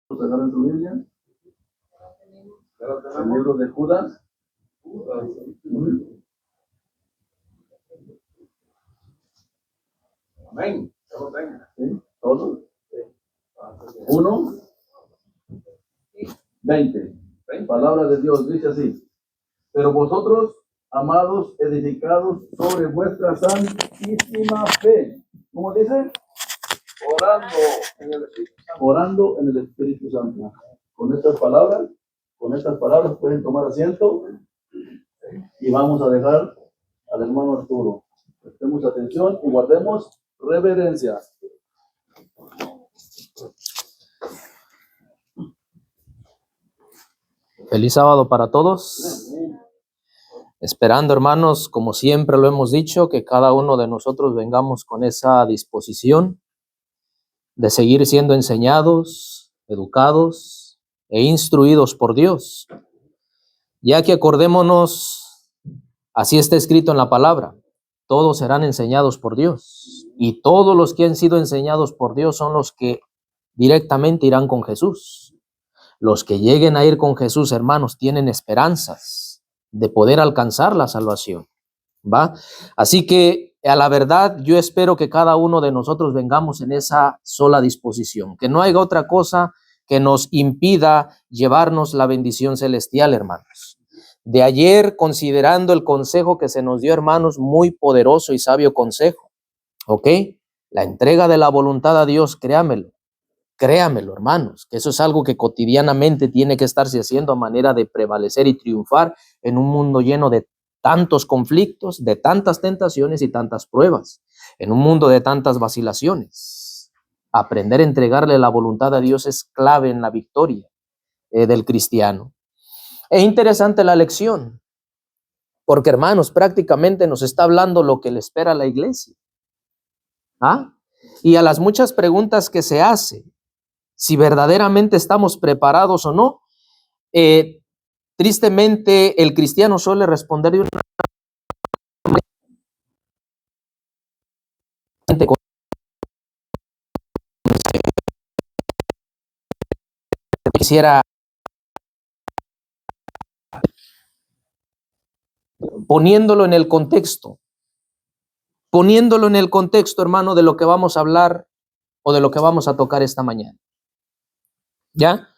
Agarren su Biblia. El libro de Judas. Amén. ¿Sí? ¿Todos? 1:20. Palabra de Dios dice así: pero vosotros, amados, edificados sobre vuestra santísima fe. ¿Cómo dice? Orando en el Espíritu Santo. Con estas palabras pueden tomar asiento y vamos a dejar al hermano Arturo. Prestemos atención y guardemos reverencia. Feliz sábado para todos. Esperando, hermanos, como siempre lo hemos dicho, que cada uno de nosotros vengamos con esa disposición de seguir siendo enseñados, educados e instruidos por Dios, ya que acordémonos, así está escrito en la palabra: todos serán enseñados por Dios, y todos los que han sido enseñados por Dios son los que directamente irán con Jesús. Los que lleguen a ir con Jesús, hermanos, tienen esperanzas de poder alcanzar la salvación, ¿va? Así que, a la verdad, yo espero que cada uno de nosotros vengamos en esa sola disposición, que no haya otra cosa que nos impida llevarnos la bendición celestial, hermanos. De ayer, considerando el consejo que se nos dio, hermanos, muy poderoso y sabio consejo, ¿ok? La entrega de la voluntad a Dios, créamelo, hermanos, que eso es algo que cotidianamente tiene que estarse haciendo a manera de prevalecer y triunfar en un mundo lleno de tantos conflictos, de tantas tentaciones y tantas pruebas, en un mundo de tantas vacilaciones. Aprender a entregarle la voluntad a Dios es clave en la victoria del cristiano. Es interesante la lección, porque, hermanos, prácticamente nos está hablando lo que le espera a la iglesia. Y a las muchas preguntas que se hace, si verdaderamente estamos preparados o no, tristemente el cristiano suele responder de una manera. Quisiera poniéndolo en el contexto, hermano, de lo que vamos a hablar o de lo que vamos a tocar esta mañana. ¿Ya?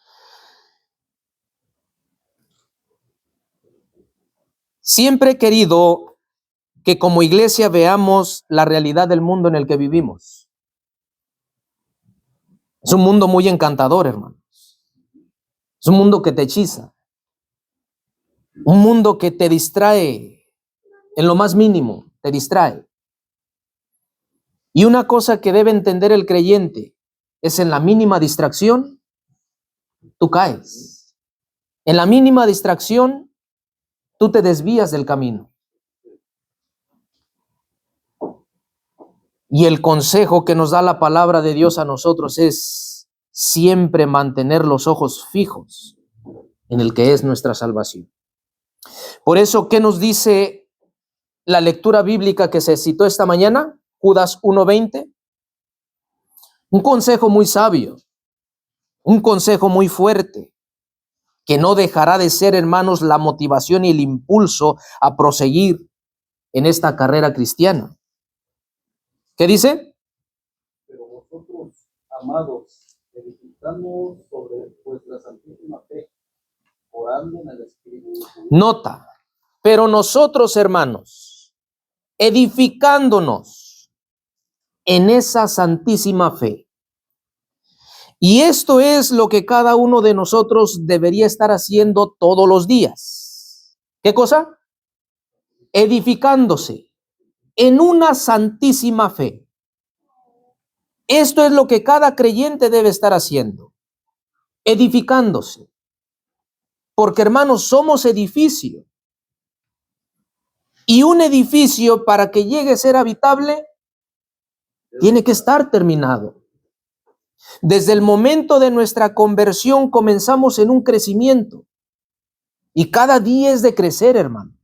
Siempre he querido que como iglesia veamos la realidad del mundo en el que vivimos. Es un mundo muy encantador, hermano. Es un mundo que te hechiza. Un mundo que te distrae en lo más mínimo, te distrae. Y una cosa que debe entender el creyente es: en la mínima distracción, tú caes. En la mínima distracción, tú te desvías del camino. Y el consejo que nos da la palabra de Dios a nosotros es siempre mantener los ojos fijos en el que es nuestra salvación. Por eso, ¿qué nos dice la lectura bíblica que se citó esta mañana? Judas 1:20. Un consejo muy sabio, un consejo muy fuerte, que no dejará de ser, hermanos, la motivación y el impulso a proseguir en esta carrera cristiana. ¿Qué dice? Pero vosotros, amados, edificando sobre vuestra santísima fe, orando en el Espíritu. Nota, pero nosotros, hermanos, edificándonos en esa santísima fe. Y esto es lo que cada uno de nosotros debería estar haciendo todos los días. ¿Qué cosa? Edificándose en una santísima fe. Esto es lo que cada creyente debe estar haciendo, edificándose. Porque, hermanos, somos edificio. Y un edificio, para que llegue a ser habitable, tiene que estar terminado. Desde el momento de nuestra conversión comenzamos en un crecimiento. Y cada día es de crecer, hermano.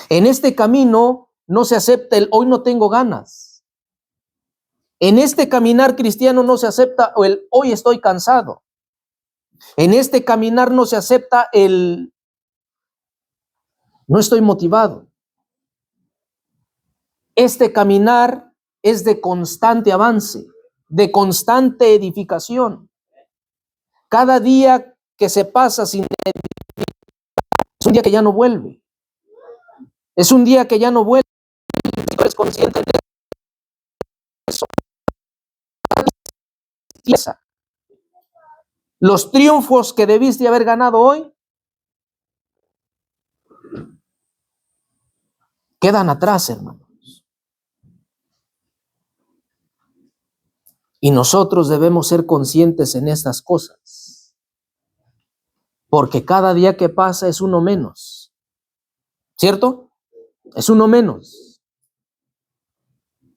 En este camino no se acepta el hoy no tengo ganas. En este caminar cristiano no se acepta el hoy estoy cansado. En este caminar no se acepta el no estoy motivado. Este caminar es de constante avance, de constante edificación. Cada día que se pasa sin edificar es un día que ya no vuelve. Es un día que ya no vuelve. ¿Eres consciente de eso? Los triunfos que debiste haber ganado hoy quedan atrás, hermanos. Y nosotros debemos ser conscientes en estas cosas, porque cada día que pasa es uno menos, ¿cierto? Es uno menos.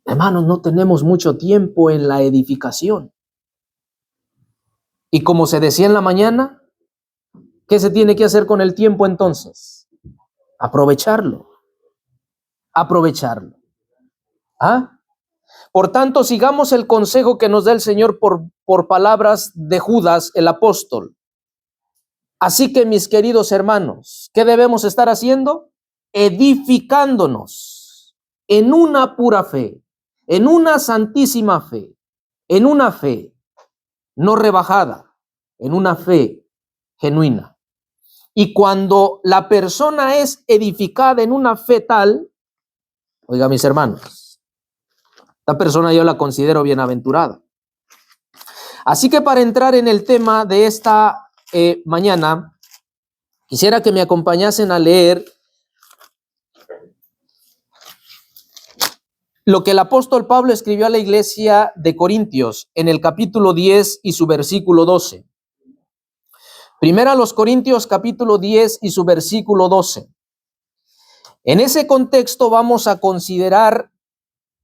Hermanos, no tenemos mucho tiempo en la edificación. Y como se decía en la mañana, ¿qué se tiene que hacer con el tiempo entonces? Aprovecharlo. Aprovecharlo. ¿Ah? Por tanto, sigamos el consejo que nos da el Señor por palabras de Judas, el apóstol. Así que, mis queridos hermanos, ¿qué debemos estar haciendo? Edificándonos en una pura fe, en una santísima fe, en una fe no rebajada, en una fe genuina. Y cuando la persona es edificada en una fe tal, oiga, mis hermanos, esta persona yo la considero bienaventurada. Así que para entrar en el tema de esta mañana, quisiera que me acompañasen a leer lo que el apóstol Pablo escribió a la iglesia de Corintios en el capítulo 10 y su versículo 12. Primera a los Corintios capítulo 10 y su versículo 12. En ese contexto vamos a considerar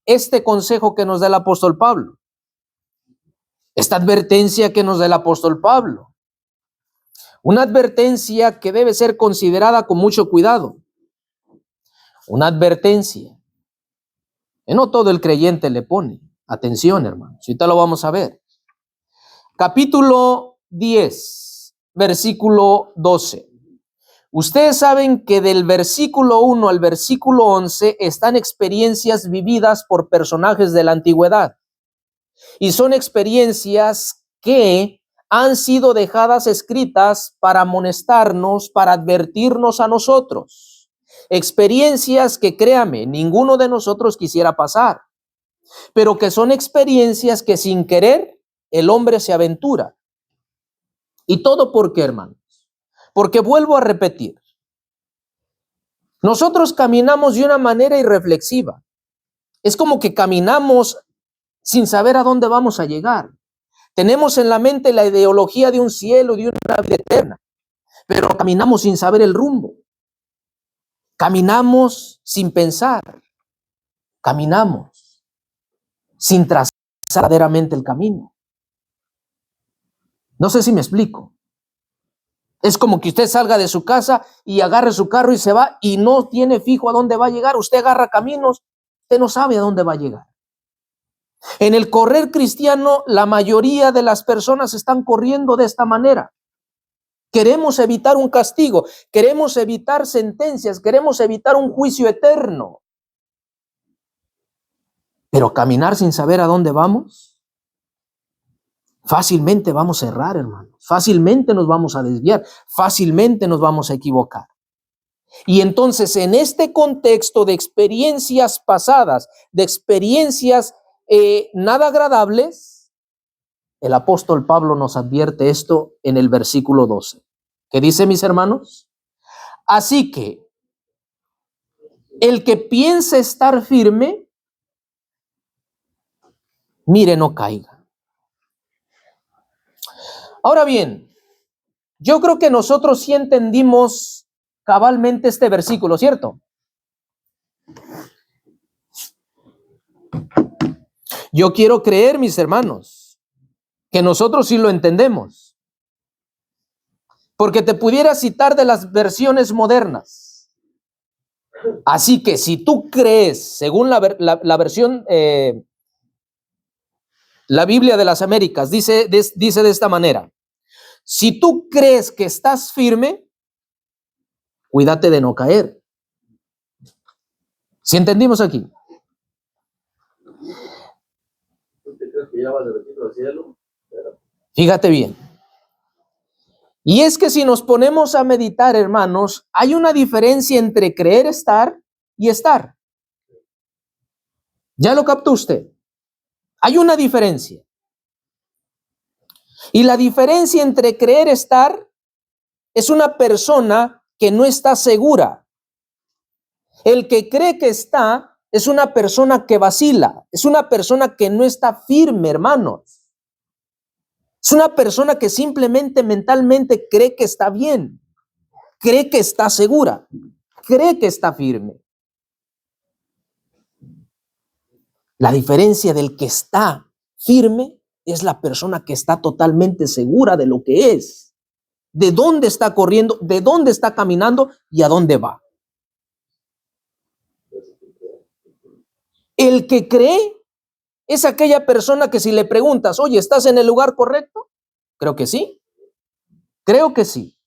este consejo que nos da el apóstol Pablo, esta advertencia que nos da el apóstol Pablo, una advertencia que debe ser considerada con mucho cuidado, una advertencia que no todo el creyente le pone atención, hermanos. Ahorita lo vamos a ver. Capítulo 10, versículo 12. Ustedes saben que del versículo 1 al versículo 11 están experiencias vividas por personajes de la antigüedad. Y son experiencias que han sido dejadas escritas para amonestarnos, para advertirnos a nosotros. Experiencias que, créame, ninguno de nosotros quisiera pasar, pero que son experiencias que sin querer el hombre se aventura. ¿Y todo por qué, hermanos? Porque vuelvo a repetir, nosotros caminamos de una manera irreflexiva. Es como que caminamos sin saber a dónde vamos a llegar. Tenemos en la mente la ideología de un cielo, de una vida eterna, pero caminamos sin saber el rumbo. Caminamos sin pensar. Caminamos sin trazar verdaderamente el camino. No sé si me explico. Es como que usted salga de su casa y agarre su carro y se va y no tiene fijo a dónde va a llegar. Usted agarra caminos, usted no sabe a dónde va a llegar. En el correr cristiano, la mayoría de las personas están corriendo de esta manera. Queremos evitar un castigo, queremos evitar sentencias, queremos evitar un juicio eterno. Pero caminar sin saber a dónde vamos, fácilmente vamos a errar, hermanos. Fácilmente nos vamos a desviar, fácilmente nos vamos a equivocar. Y entonces, en este contexto de experiencias pasadas, de experiencias nada agradables, el apóstol Pablo nos advierte esto en el versículo 12. ¿Qué dice, mis hermanos? Así que el que piense estar firme, mire, no caiga. Ahora bien, yo creo que nosotros sí entendimos cabalmente este versículo, ¿cierto? Yo quiero creer, mis hermanos, que nosotros sí lo entendemos. Porque te pudiera citar de las versiones modernas. Así que si tú crees, según la versión La Biblia de las Américas dice de esta manera: si tú crees que estás firme, cuídate de no caer. ¿Sí entendimos aquí? ¿Tú te crees que ya vas derechito al cielo? Fíjate bien. Y es que si nos ponemos a meditar, hermanos, hay una diferencia entre creer estar y estar. ¿Ya lo captó usted? Hay una diferencia. Y la diferencia entre creer estar es una persona que no está segura. El que cree que está es una persona que vacila, es una persona que no está firme, hermanos. Es una persona que simplemente mentalmente cree que está bien, cree que está segura, cree que está firme. La diferencia del que está firme es la persona que está totalmente segura de lo que es, de dónde está corriendo, de dónde está caminando y a dónde va. El que cree es aquella persona que si le preguntas, oye, ¿estás en el lugar correcto? Creo que sí. Creo que sí.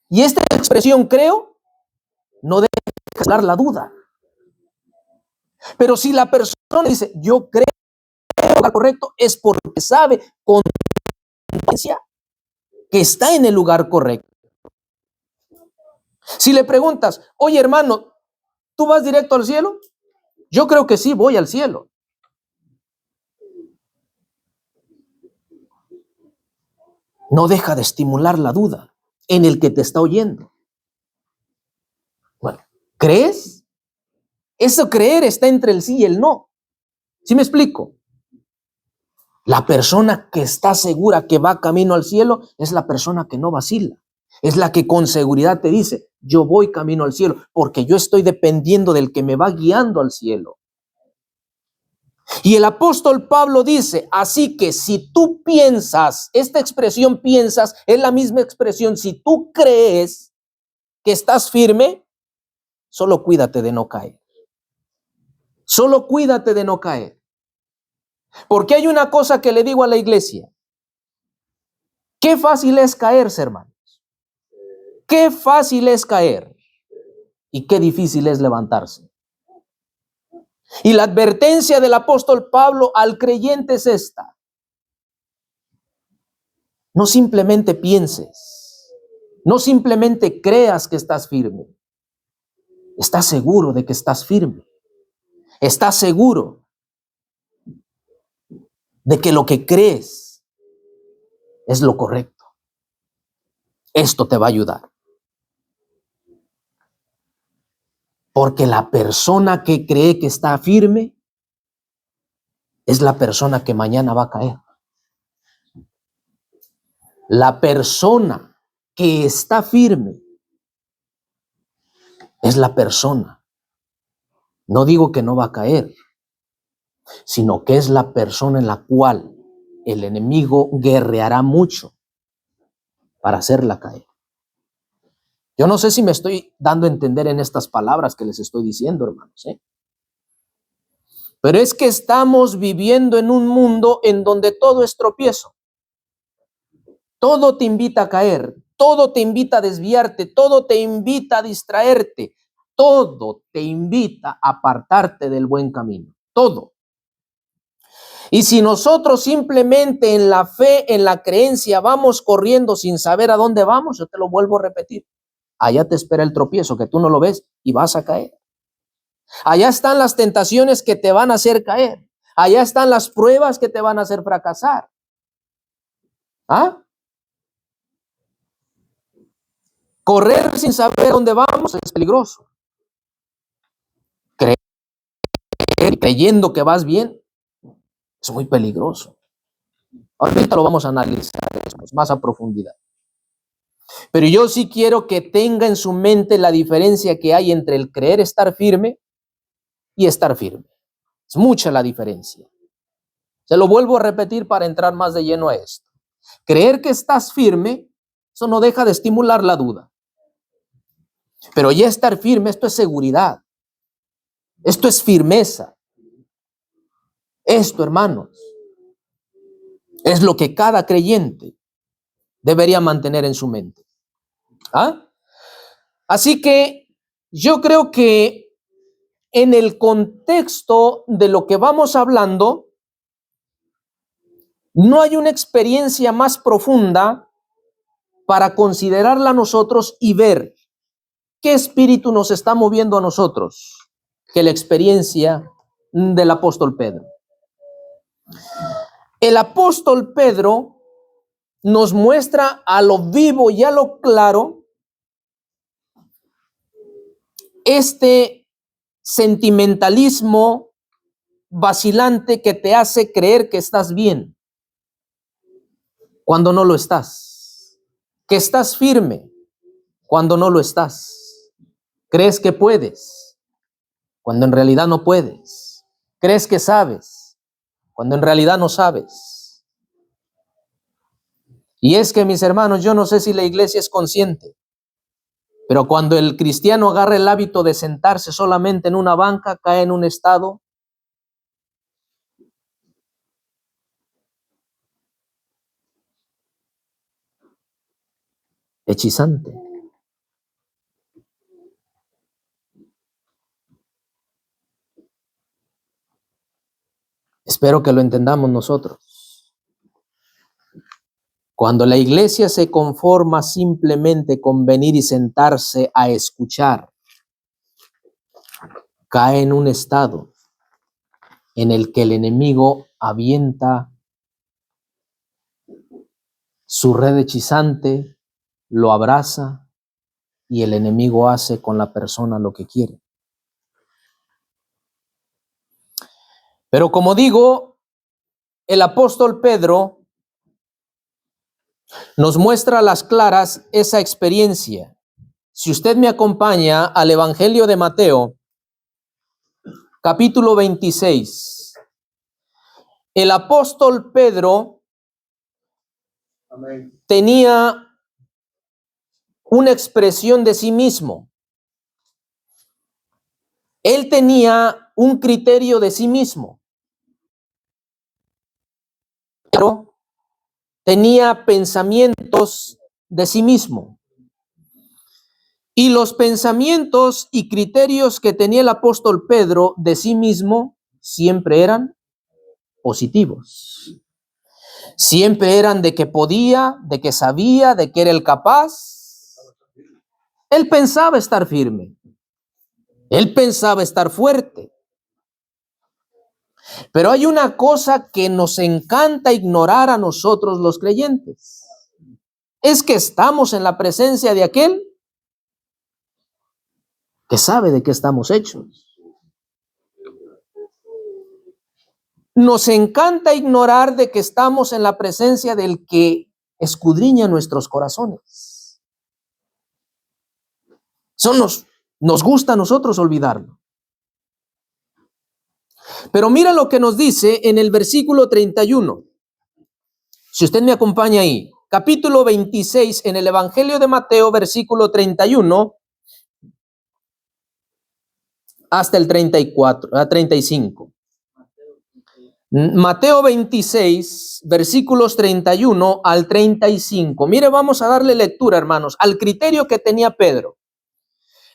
Y esta expresión creo no debe dejar la duda. Pero si la persona dice, yo creo en el lugar correcto, es porque sabe con conciencia que está en el lugar correcto. Si le preguntas, oye hermano, ¿tú vas directo al cielo? Yo creo que sí, voy al cielo. No deja de estimular la duda en el que te está oyendo. Bueno, ¿crees? Eso creer está entre el sí y el no. ¿Sí me explico? La persona que está segura que va camino al cielo es la persona que no vacila. Es la que con seguridad te dice, yo voy camino al cielo porque yo estoy dependiendo del que me va guiando al cielo. Y el apóstol Pablo dice, así que si tú piensas, esta expresión piensas es la misma expresión, si tú crees que estás firme, solo cuídate de no caer. Solo cuídate de no caer. Porque hay una cosa que le digo a la iglesia. Qué fácil es caerse, hermanos. Qué fácil es caer. Y qué difícil es levantarse. Y la advertencia del apóstol Pablo al creyente es esta. No simplemente pienses. No simplemente creas que estás firme. Estás seguro de que estás firme. Estás seguro de que lo que crees es lo correcto. Esto te va a ayudar. Porque la persona que cree que está firme es la persona que mañana va a caer. La persona que está firme es la persona. No digo que no va a caer, sino que es la persona en la cual el enemigo guerreará mucho para hacerla caer. Yo no sé si me estoy dando a entender en estas palabras que les estoy diciendo, hermanos, Pero es que estamos viviendo en un mundo en donde todo es tropiezo. Todo te invita a caer, todo te invita a desviarte, todo te invita a distraerte, todo te invita a apartarte del buen camino, todo. Y si nosotros simplemente en la fe, en la creencia, vamos corriendo sin saber a dónde vamos, yo te lo vuelvo a repetir, allá te espera el tropiezo que tú no lo ves y vas a caer. Allá están las tentaciones que te van a hacer caer. Allá están las pruebas que te van a hacer fracasar. ¿Ah? Correr sin saber dónde vamos es peligroso. Creer creyendo que vas bien es muy peligroso. Ahorita lo vamos a analizar más a profundidad. Pero yo sí quiero que tenga en su mente la diferencia que hay entre el creer estar firme y estar firme. Es mucha la diferencia. Se lo vuelvo a repetir para entrar más de lleno a esto. Creer que estás firme, eso no deja de estimular la duda. Pero ya estar firme, esto es seguridad. Esto es firmeza. Esto, hermanos, Es lo que cada creyente debería mantener en su mente. ¿Ah? Así que yo creo que en el contexto de lo que vamos hablando, no hay una experiencia más profunda para considerarla nosotros y ver qué espíritu nos está moviendo a nosotros que la experiencia del apóstol Pedro. El apóstol Pedro nos muestra a lo vivo y a lo claro este sentimentalismo vacilante que te hace creer que estás bien cuando no lo estás, que estás firme cuando no lo estás, crees que puedes cuando en realidad no puedes, crees que sabes cuando en realidad no sabes. Y es que, mis hermanos, yo no sé si la iglesia es consciente, pero cuando el cristiano agarra el hábito de sentarse solamente en una banca, cae en un estado hechizante. Espero que lo entendamos nosotros. Cuando la iglesia se conforma simplemente con venir y sentarse a escuchar, cae en un estado en el que el enemigo avienta su red hechizante, lo abraza y el enemigo hace con la persona lo que quiere. Pero como digo, el apóstol Pedro nos muestra a las claras esa experiencia. Si usted me acompaña al Evangelio de Mateo, capítulo 26, el apóstol Pedro tenía una expresión de sí mismo. Él tenía un criterio de sí mismo. Pero tenía pensamientos de sí mismo. Y los pensamientos y criterios que tenía el apóstol Pedro de sí mismo siempre eran positivos. Siempre eran de que podía, de que sabía, de que era el capaz. Él pensaba estar firme. Él pensaba estar fuerte. Pero hay una cosa que nos encanta ignorar a nosotros los creyentes. Es que estamos en la presencia de aquel que sabe de qué estamos hechos. Nos encanta ignorar de que estamos en la presencia del que escudriña nuestros corazones. Nos gusta a nosotros olvidarlo. Pero mira lo que nos dice en el versículo 31. Si usted me acompaña ahí, capítulo 26 en el Evangelio de Mateo, versículo 31 hasta el 35. Mateo 26, versículos 31 al 35. Mire, vamos a darle lectura, hermanos, al criterio que tenía Pedro,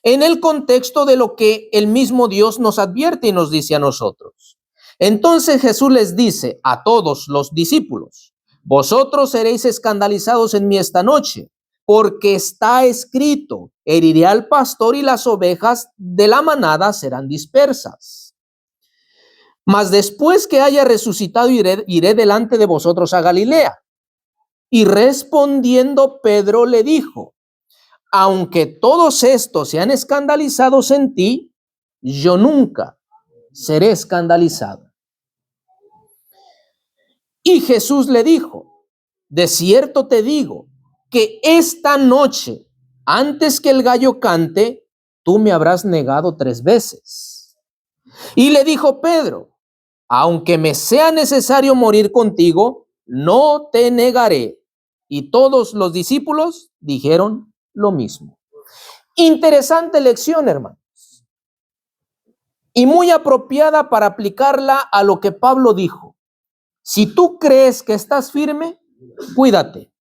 en el contexto de lo que el mismo Dios nos advierte y nos dice a nosotros. Entonces Jesús les dice a todos los discípulos: vosotros seréis escandalizados en mí esta noche, porque está escrito, heriré al pastor y las ovejas de la manada serán dispersas. Mas después que haya resucitado, iré delante de vosotros a Galilea. Y respondiendo Pedro le dijo: aunque todos estos sean escandalizados en ti, yo nunca seré escandalizado. Y Jesús le dijo: de cierto te digo que esta noche, antes que el gallo cante, tú me habrás negado 3 veces. Y le dijo Pedro: aunque me sea necesario morir contigo, no te negaré. Y todos los discípulos dijeron lo mismo. Interesante lección, hermanos, y muy apropiada para aplicarla a lo que Pablo dijo. Si tú crees que estás firme, cuídate.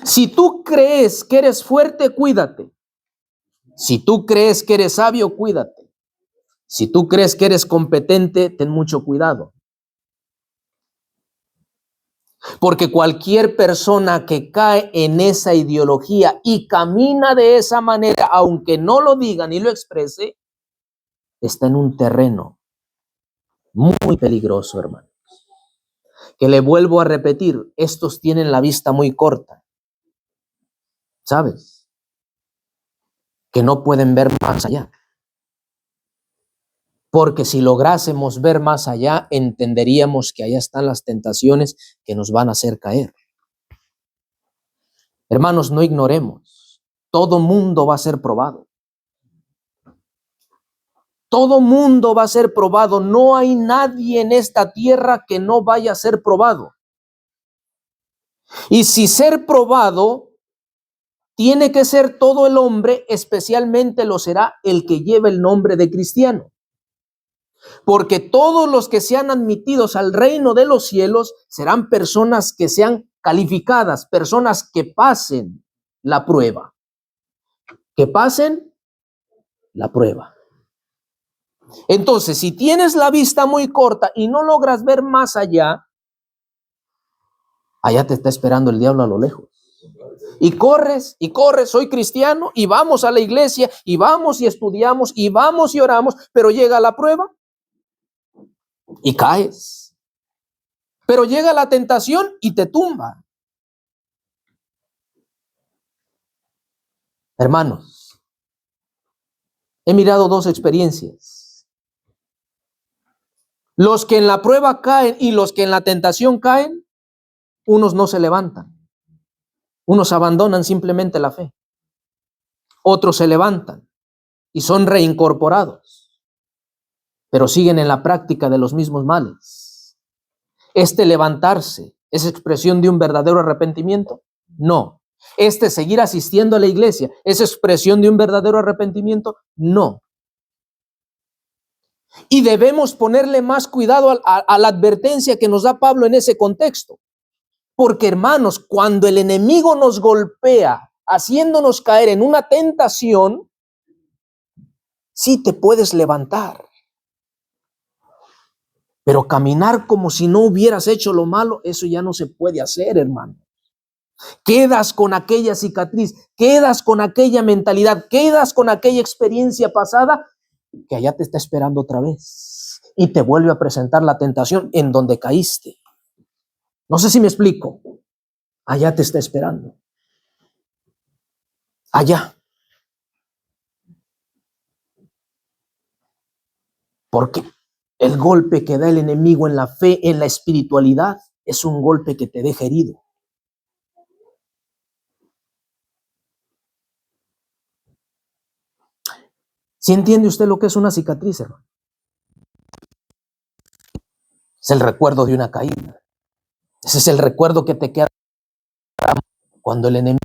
Si tú crees que eres fuerte, cuídate. Si tú crees que eres sabio, cuídate. Si tú crees que eres competente, ten mucho cuidado. Porque cualquier persona que cae en esa ideología y camina de esa manera, aunque no lo diga ni lo exprese, está en un terreno muy peligroso, hermano. Que le vuelvo a repetir, estos tienen la vista muy corta. ¿Sabes? Que no pueden ver más allá. Porque si lográsemos ver más allá, entenderíamos que allá están las tentaciones que nos van a hacer caer. Hermanos, no ignoremos. Todo mundo va a ser probado. Todo mundo va a ser probado. No hay nadie en esta tierra que no vaya a ser probado. Y si ser probado tiene que ser todo el hombre, especialmente lo será el que lleva el nombre de cristiano. Porque todos los que sean admitidos al reino de los cielos serán personas que sean calificadas, personas que pasen la prueba. Que pasen la prueba. Entonces, si tienes la vista muy corta y no logras ver más allá, allá te está esperando el diablo a lo lejos. Y corres, soy cristiano, y vamos a la iglesia, y vamos y estudiamos, y vamos y oramos, pero llega la prueba y caes. Pero llega la tentación y te tumba. Hermanos, he mirado dos experiencias. Los que en la prueba caen y los que en la tentación caen, unos no se levantan. Unos abandonan simplemente la fe. Otros se levantan y son reincorporados, pero siguen en la práctica de los mismos males. ¿Este levantarse es expresión de un verdadero arrepentimiento? No. ¿Este seguir asistiendo a la iglesia es expresión de un verdadero arrepentimiento? No. Y debemos ponerle más cuidado a la advertencia que nos da Pablo en ese contexto. Porque, hermanos, cuando el enemigo nos golpea, haciéndonos caer en una tentación, sí te puedes levantar. Pero caminar como si no hubieras hecho lo malo, eso ya no se puede hacer, hermano. Quedas con aquella cicatriz, quedas con aquella mentalidad, quedas con aquella experiencia pasada que allá te está esperando otra vez y te vuelve a presentar la tentación en donde caíste. No sé si me explico. Allá te está esperando. Allá. Porque el golpe que da el enemigo en la fe, en la espiritualidad, es un golpe que te deja herido. ¿Sí entiende usted lo que es una cicatriz, hermano? Es el recuerdo de una caída. Ese es el recuerdo que te queda cuando el enemigo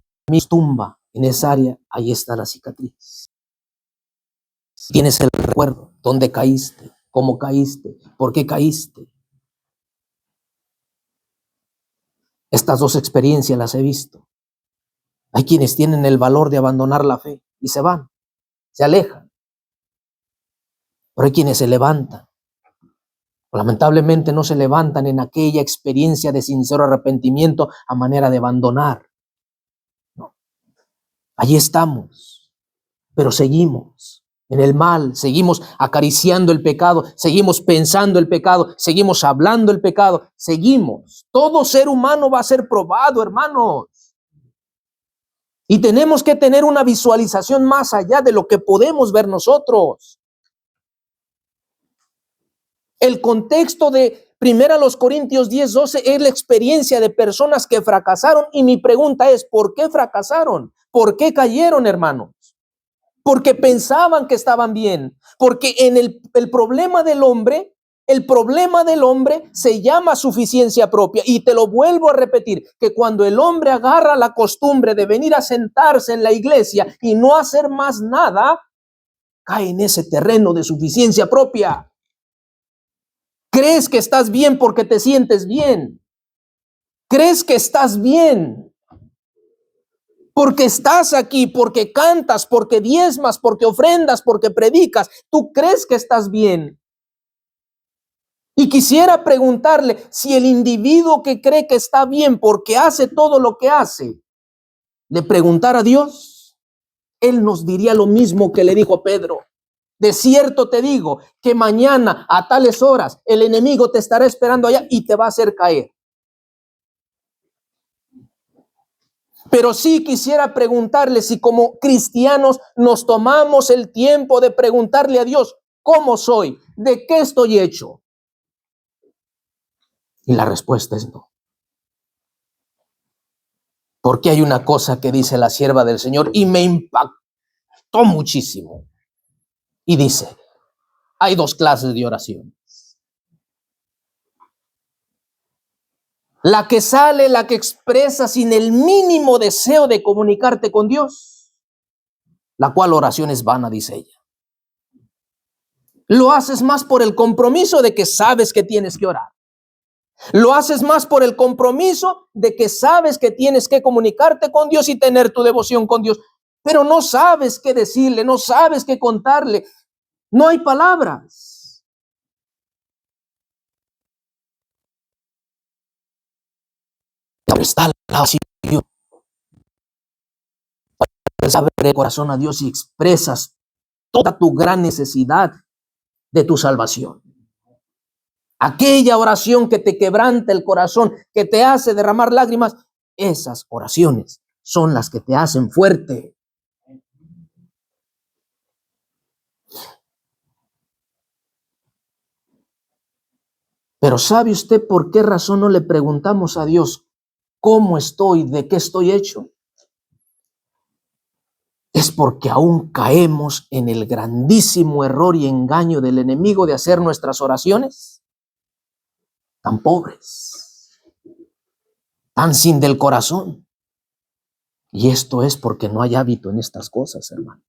tumba en esa área. Ahí está la cicatriz. Tienes el recuerdo, dónde caíste, cómo caíste, por qué caíste. Estas dos experiencias las he visto. Hay quienes tienen el valor de abandonar la fe y se van, se alejan. Pero hay quienes se levantan. Lamentablemente no se levantan en aquella experiencia de sincero arrepentimiento a manera de abandonar. No. Allí estamos, pero seguimos en el mal, seguimos acariciando el pecado, seguimos pensando el pecado, seguimos hablando el pecado, seguimos. Todo ser humano va a ser probado, hermanos. Y tenemos que tener una visualización más allá de lo que podemos ver nosotros. El contexto de 1 Corintios 10:12 es la experiencia de personas que fracasaron, y mi pregunta es, ¿por qué fracasaron? ¿Por qué cayeron, hermanos? Porque pensaban que estaban bien, porque en el problema del hombre se llama suficiencia propia. Y te lo vuelvo a repetir, que cuando el hombre agarra la costumbre de venir a sentarse en la iglesia y no hacer más nada, cae en ese terreno de suficiencia propia. Crees que estás bien porque te sientes bien. Crees que estás bien porque estás aquí, porque cantas, porque diezmas, porque ofrendas, porque predicas. Tú crees que estás bien. Y quisiera preguntarle si el individuo que cree que está bien porque hace todo lo que hace, le preguntara a Dios, Él nos diría lo mismo que le dijo a Pedro. De cierto te digo que mañana a tales horas el enemigo te estará esperando allá y te va a hacer caer. Pero sí quisiera preguntarle si como cristianos nos tomamos el tiempo de preguntarle a Dios, ¿cómo soy? ¿De qué estoy hecho? Y la respuesta es no. Porque hay una cosa que dice la sierva del Señor y me impactó muchísimo. Y dice, hay dos clases de oración. La que sale, la que expresa sin el mínimo deseo de comunicarte con Dios, la cual oración es vana, dice ella. Lo haces más por el compromiso de que sabes que tienes que orar. Lo haces más por el compromiso de que sabes que tienes que comunicarte con Dios y tener tu devoción con Dios, pero no sabes qué decirle, no sabes qué contarle. No hay palabras. Está la oración. Abre el corazón a Dios y expresas toda tu gran necesidad de tu salvación. Aquella oración que te quebranta el corazón, que te hace derramar lágrimas, esas oraciones son las que te hacen fuerte. Pero ¿sabe usted por qué razón no le preguntamos a Dios cómo estoy, de qué estoy hecho? Es porque aún caemos en el grandísimo error y engaño del enemigo de hacer nuestras oraciones tan pobres, tan sin del corazón. Y esto es porque no hay hábito en estas cosas, hermano.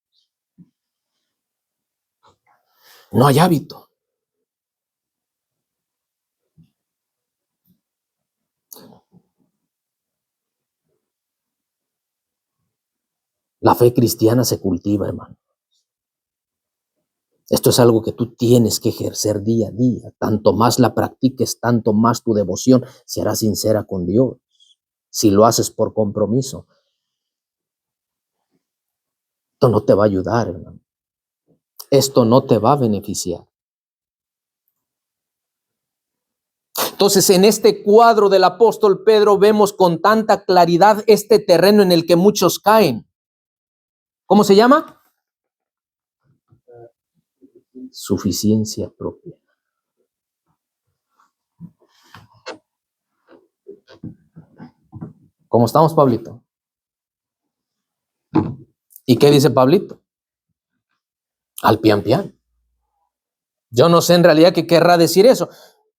No hay hábito. La fe cristiana se cultiva, hermano. Esto es algo que tú tienes que ejercer día a día. Tanto más la practiques, tanto más tu devoción se hará sincera con Dios. Si lo haces por compromiso, esto no te va a ayudar, hermano. Esto no te va a beneficiar. Entonces, en este cuadro del apóstol Pedro vemos con tanta claridad este terreno en el que muchos caen. ¿Cómo se llama? Suficiencia propia. ¿Cómo estamos, Pablito? ¿Y qué dice Pablito? Al pian pian. Yo no sé en realidad qué querrá decir eso,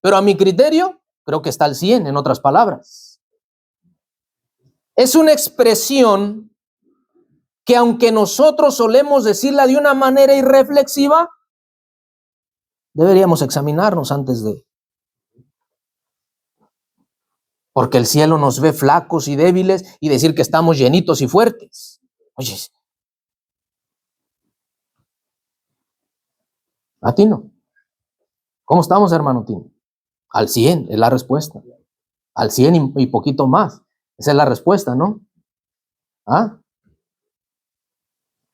pero a mi criterio creo que está al 100, en otras palabras. Es una expresión que aunque nosotros solemos decirla de una manera irreflexiva, deberíamos examinarnos antes de. Porque el cielo nos ve flacos y débiles y decir que estamos llenitos y fuertes. Oye, a ti no. ¿Cómo estamos, hermano Tino? Al 100 es la respuesta. Al 100 y poquito más. Esa es la respuesta, ¿no? ¿Ah?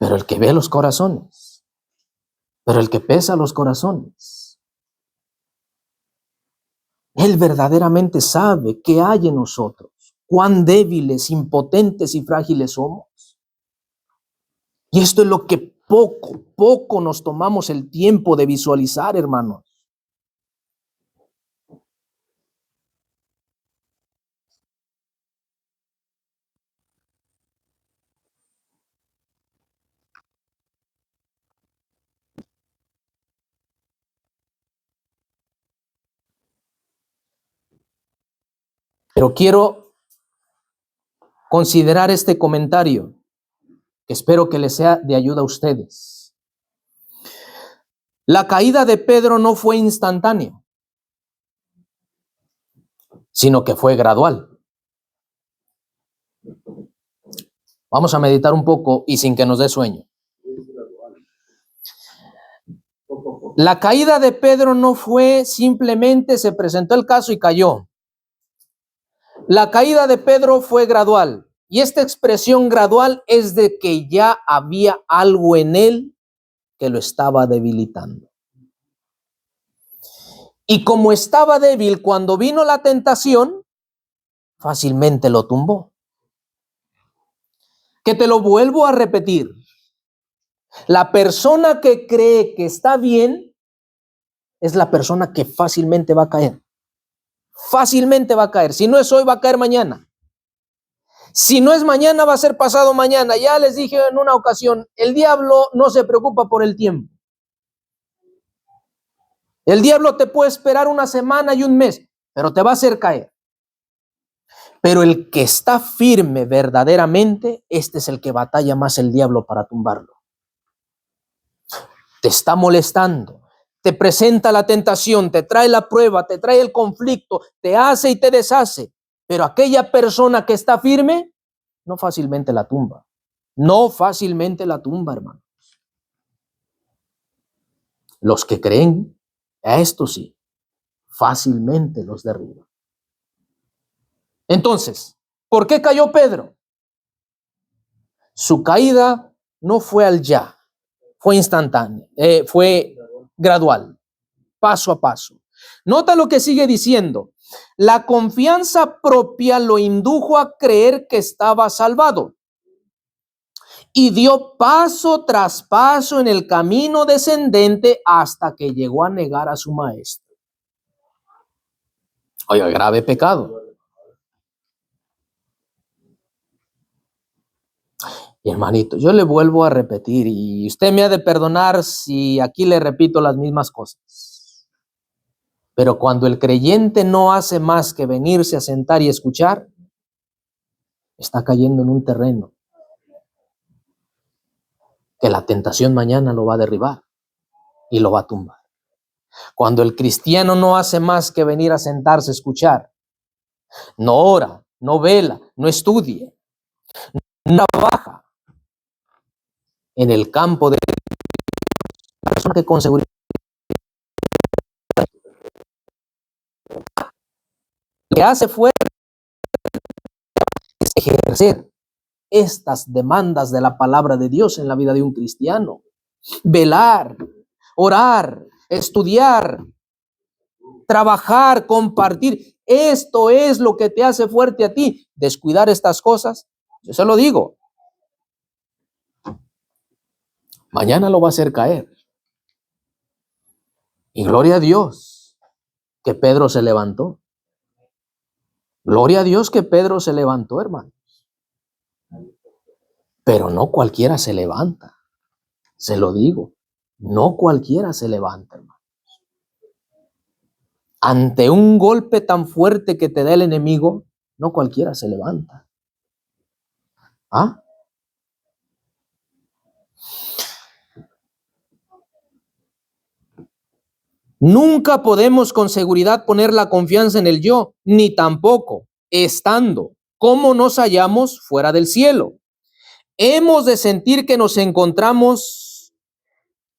Pero el que ve los corazones, pero el que pesa los corazones, él verdaderamente sabe qué hay en nosotros, cuán débiles, impotentes y frágiles somos. Y esto es lo que poco nos tomamos el tiempo de visualizar, hermanos. Pero quiero considerar este comentario, que espero que les sea de ayuda a ustedes. La caída de Pedro no fue instantánea. sino que fue gradual. Vamos a meditar un poco y sin que nos dé sueño. La caída de Pedro no fue simplemente se presentó el caso y cayó. La caída de Pedro fue gradual. Y esta expresión gradual es de que ya había algo en él que lo estaba debilitando. Y como estaba débil, cuando vino la tentación, fácilmente lo tumbó. Que te lo vuelvo a repetir. La persona que cree que está bien es la persona que fácilmente va a caer. Fácilmente va a caer. Si no es hoy, va a caer mañana. Si no es mañana, va a ser pasado mañana. Ya les dije en una ocasión, el diablo no se preocupa por el tiempo. El diablo te puede esperar una semana y un mes, pero te va a hacer caer. Pero el que está firme verdaderamente, este es el que batalla más el diablo para tumbarlo. Te está molestando, te presenta la tentación, te trae la prueba, te trae el conflicto, te hace y te deshace. Pero aquella persona que está firme, no fácilmente la tumba. No fácilmente la tumba, hermano. Los que creen, a esto sí, fácilmente los derriba. Entonces, ¿por qué cayó Pedro? Su caída no fue al ya, fue instantánea, fue gradual, paso a paso. Nota lo que sigue diciendo. La confianza propia lo indujo a creer que estaba salvado y dio paso tras paso en el camino descendente hasta que llegó a negar a su maestro. Oiga, grave pecado. Y hermanito, yo le vuelvo a repetir y usted me ha de perdonar si aquí le repito las mismas cosas. Pero cuando el creyente no hace más que venirse a sentar y escuchar, está cayendo en un terreno que la tentación mañana lo va a derribar y lo va a tumbar. Cuando el cristiano no hace más que venir a sentarse a escuchar, no ora, no vela, no estudia, no trabaja en el campo de la persona que con seguridad le hace fuerte es ejercer estas demandas de la palabra de Dios en la vida de un cristiano. Velar, orar, estudiar, trabajar, compartir. Esto es lo que te hace fuerte a ti. Descuidar estas cosas, yo se lo digo, mañana lo va a hacer caer. Y gloria a Dios que Pedro se levantó. Gloria a Dios que Pedro se levantó, hermanos. Pero no cualquiera se levanta. Se lo digo. No cualquiera se levanta, hermano. Ante un golpe tan fuerte que te da el enemigo, no cualquiera se levanta. ¿Ah? Nunca podemos con seguridad poner la confianza en el yo, ni tampoco estando, como nos hallamos fuera del cielo. Hemos de sentir que nos encontramos,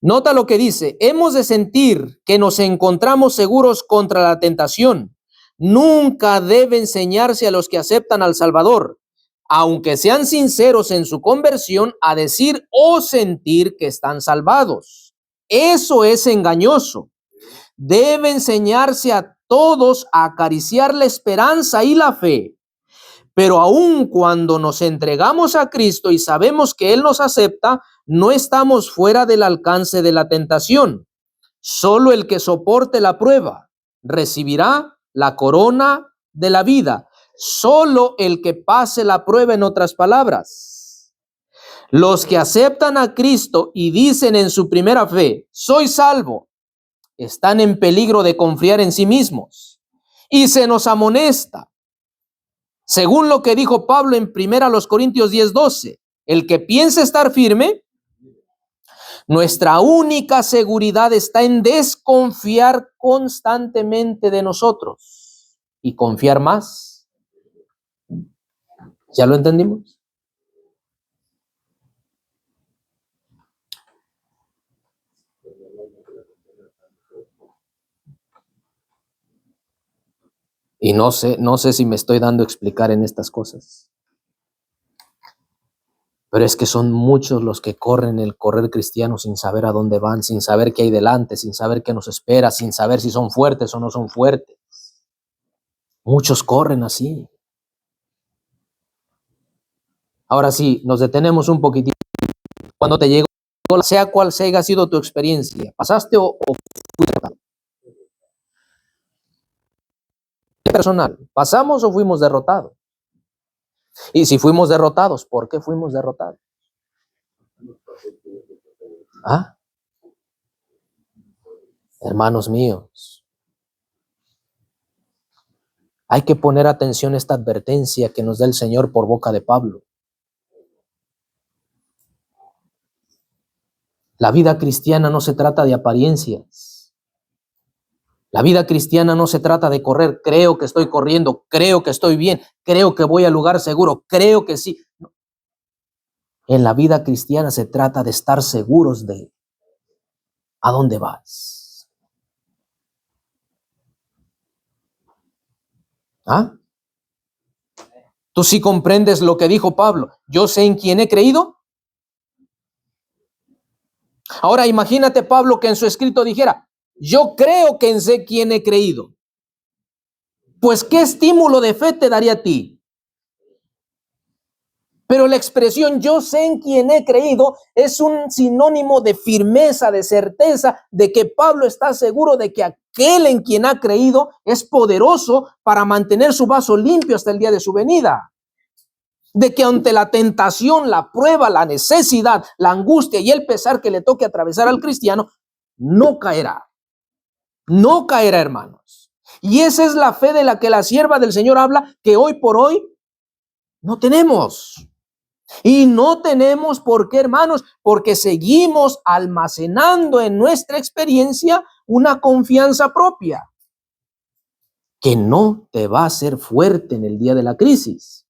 nota lo que dice, hemos de sentir que nos encontramos seguros contra la tentación. Nunca debe enseñarse a los que aceptan al Salvador, aunque sean sinceros en su conversión, a decir o sentir que están salvados. Eso es engañoso. Debe enseñarse a todos a acariciar la esperanza y la fe. Pero aun cuando nos entregamos a Cristo y sabemos que Él nos acepta, no estamos fuera del alcance de la tentación. Solo el que soporte la prueba recibirá la corona de la vida. Solo el que pase la prueba, en otras palabras. Los que aceptan a Cristo y dicen en su primera fe, soy salvo, están en peligro de confiar en sí mismos. Y se nos amonesta, según lo que dijo Pablo en 1 Corintios 10:12, el que piensa estar firme, nuestra única seguridad está en desconfiar constantemente de nosotros. y confiar más. ¿Ya lo entendimos? Y no sé si me estoy dando a explicar en estas cosas. Pero es que son muchos los que corren el correr cristiano sin saber a dónde van, sin saber qué hay delante, sin saber qué nos espera, sin saber si son fuertes o no son fuertes. Muchos corren así. Ahora sí, nos detenemos un poquitito. Cuando te llegó, sea cual sea haya sido tu experiencia, ¿pasaste o fuiste derrotado? Personal, ¿pasamos o fuimos derrotados? Y si fuimos derrotados, ¿por qué fuimos derrotados? ¿Ah? Hermanos míos, hay que poner atención a esta advertencia que nos da el Señor por boca de Pablo. La vida cristiana no se trata de apariencias. La vida cristiana no se trata de correr, creo que estoy corriendo, creo que estoy bien, creo que voy al lugar seguro, creo que sí. En la vida cristiana se trata de estar seguros de a dónde vas. ¿Ah? ¿Tú sí comprendes lo que dijo Pablo? Yo sé en quién he creído. Ahora imagínate Pablo que en su escrito dijera, yo creo que en sé quién he creído. Pues ¿qué estímulo de fe te daría a ti? Pero la expresión yo sé en quién he creído es un sinónimo de firmeza, de certeza, de que Pablo está seguro de que aquel en quien ha creído es poderoso para mantener su vaso limpio hasta el día de su venida. De que ante la tentación, la prueba, la necesidad, la angustia y el pesar que le toque atravesar al cristiano, no caerá. No caerá, hermanos. Y esa es la fe de la que la sierva del Señor habla, que hoy por hoy no tenemos. Y no tenemos por qué, hermanos, porque seguimos almacenando en nuestra experiencia una confianza propia que no te va a hacer fuerte en el día de la crisis.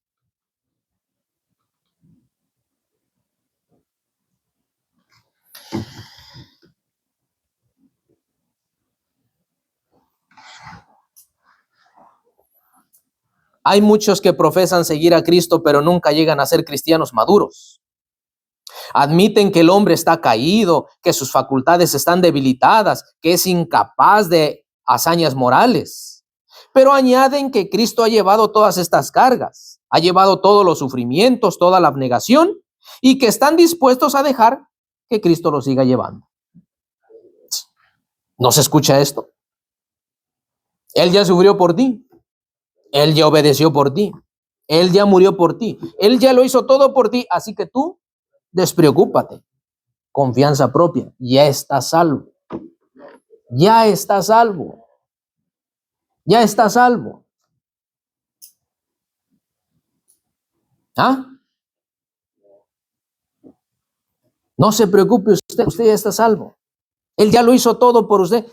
Hay muchos que profesan seguir a Cristo, pero nunca llegan a ser cristianos maduros. Admiten que el hombre está caído, que sus facultades están debilitadas, que es incapaz de hazañas morales. Pero añaden que Cristo ha llevado todas estas cargas, ha llevado todos los sufrimientos, toda la abnegación, y que están dispuestos a dejar que Cristo lo siga llevando. ¿No se escucha esto? Él ya sufrió por ti. Él ya obedeció por ti. Él ya murió por ti. Él ya lo hizo todo por ti. Así que tú, despreocúpate. Confianza propia. Ya estás salvo. Ya estás salvo. Ya estás salvo. ¿Ah? No se preocupe usted. Usted ya está salvo. Él ya lo hizo todo por usted.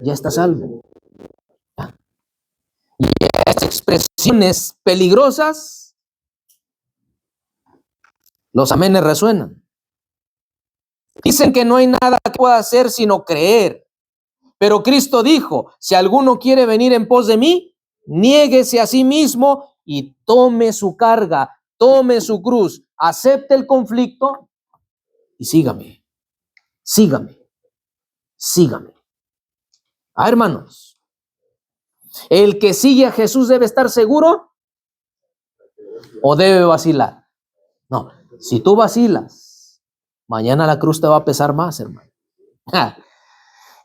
Ya está salvo. ¿Ah? Y estas expresiones peligrosas, los amenes resuenan. Dicen que no hay nada que pueda hacer sino creer. Pero Cristo dijo, si alguno quiere venir en pos de mí, niéguese a sí mismo y tome su carga, tome su cruz, acepte el conflicto y sígame, sígame, sígame. Ah, hermanos, el que sigue a Jesús debe estar seguro o debe vacilar. No, si tú vacilas, mañana la cruz te va a pesar más, hermano.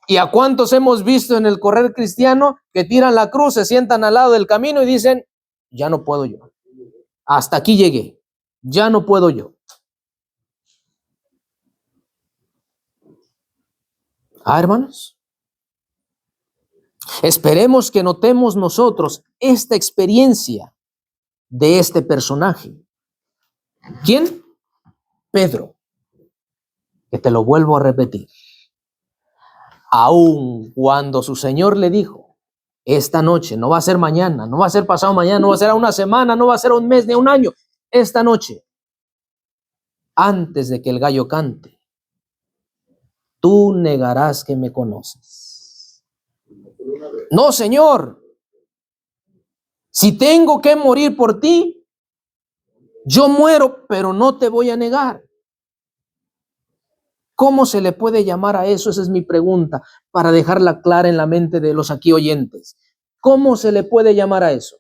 ¿Y a cuántos hemos visto en el correr cristiano que tiran la cruz, se sientan al lado del camino y dicen, ya no puedo yo, hasta aquí llegué, ya no puedo yo? Ah, hermanos, esperemos que notemos nosotros esta experiencia de este personaje. ¿Quién? Pedro, que te lo vuelvo a repetir. Aun cuando su Señor le dijo, esta noche, no va a ser mañana, no va a ser pasado mañana, no va a ser a una semana, no va a ser a un mes ni a un año, esta noche, antes de que el gallo cante, tú negarás que me conoces. No, Señor, si tengo que morir por ti, yo muero, pero no te voy a negar. ¿Cómo se le puede llamar a eso? Esa es mi pregunta, para dejarla clara en la mente de los aquí oyentes. ¿Cómo se le puede llamar a eso?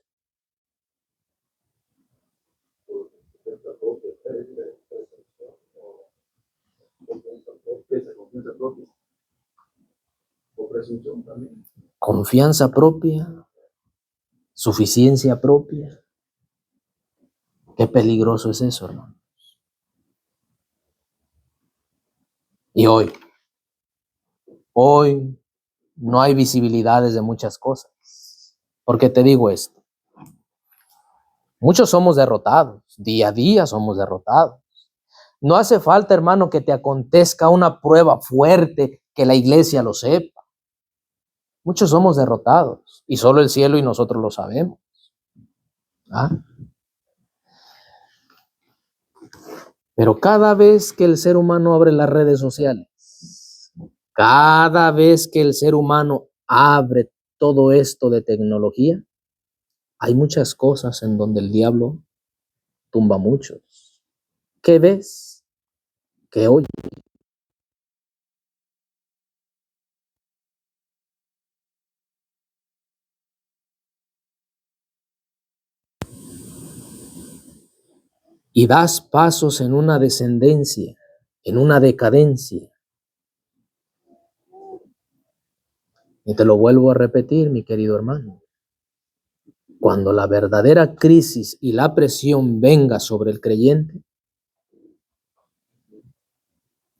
Confianza propia, suficiencia propia. Qué peligroso es eso, hermano. Y hoy no hay visibilidades de muchas cosas. Porque te digo esto. Muchos somos derrotados, día a día somos derrotados. No hace falta, hermano, que te acontezca una prueba fuerte que la iglesia lo sepa. Muchos somos derrotados y solo el cielo y nosotros lo sabemos. ¿Ah? Pero cada vez que el ser humano abre las redes sociales, cada vez que el ser humano abre todo esto de tecnología, hay muchas cosas en donde el diablo tumba muchos. ¿Qué ves? ¿Qué oyes? Y das pasos en una descendencia, en una decadencia. Y te lo vuelvo a repetir, mi querido hermano. Cuando la verdadera crisis y la presión venga sobre el creyente,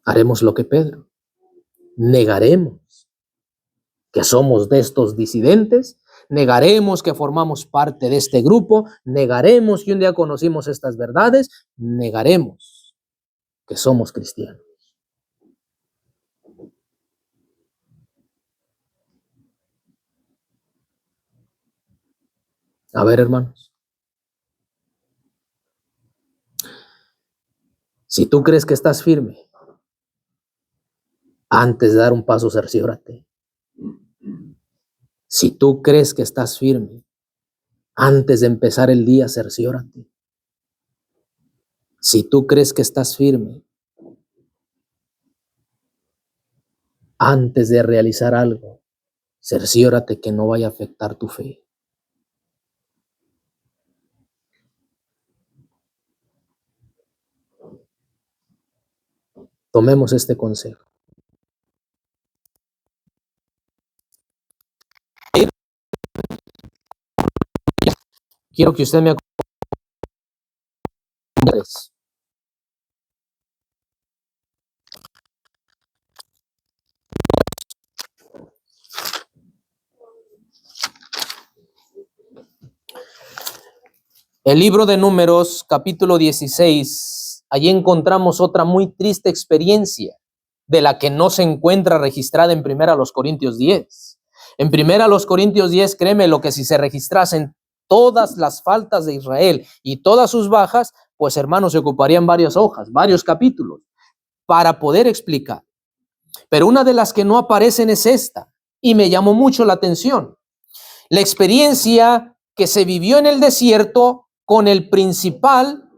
haremos lo que Pedro. Negaremos que somos de estos disidentes, negaremos que formamos parte de este grupo, negaremos que un día conocimos estas verdades, negaremos que somos cristianos. A ver, hermanos, si tú crees que estás firme, antes de dar un paso, cerciórate. Si tú crees que estás firme, antes de empezar el día, cerciórate. Si tú crees que estás firme, antes de realizar algo, cerciórate que no vaya a afectar tu fe. Tomemos este consejo. Quiero que usted me acompañe. El libro de Números, capítulo 16, allí encontramos otra muy triste experiencia de la que no se encuentra registrada en 1 Corintios 10. En 1 Corintios 10, créeme, lo que si se registrasen todas las faltas de Israel y todas sus bajas, pues hermanos, se ocuparían varias hojas, varios capítulos, para poder explicar. Pero una de las que no aparecen es esta, y me llamó mucho la atención. La experiencia que se vivió en el desierto con el principal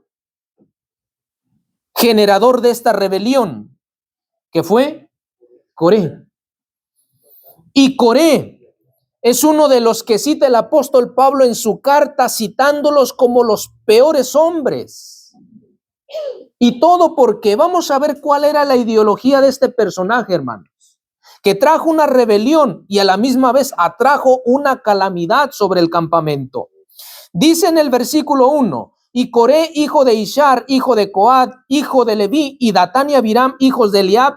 generador de esta rebelión, que fue Coré. Y Coré es uno de los que cita el apóstol Pablo en su carta, citándolos como los peores hombres. Y todo porque vamos a ver cuál era la ideología de este personaje, hermanos, que trajo una rebelión y a la misma vez atrajo una calamidad sobre el campamento. Dice en el versículo 1, y Coré, hijo de Ishar, hijo de Coat, hijo de Leví, y Datán y Abiram, hijos de Eliab,